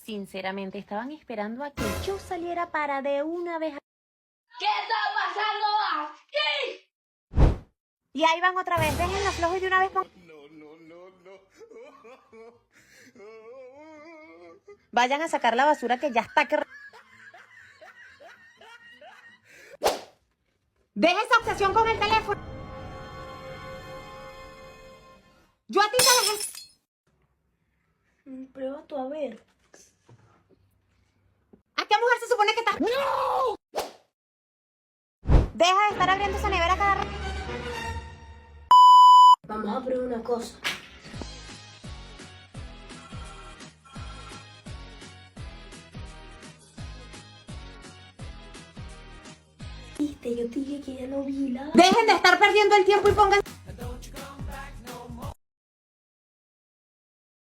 Sinceramente, estaban esperando a que yo saliera para de una vez. ¿Qué está pasando aquí? Y ahí van otra vez, déjenlo flojo y de una vez vayan a sacar la basura que ya está que... Deja esa obsesión con el teléfono. Yo a ti te dejé... Prueba tú a ver. ¿A qué mujer se supone que estás...? ¡No! Deja de estar abriendo esa nevera cada rato. Vamos a probar una cosa. Viste, yo te dije que ya no vi nada. Dejen de estar perdiendo el tiempo y pongan...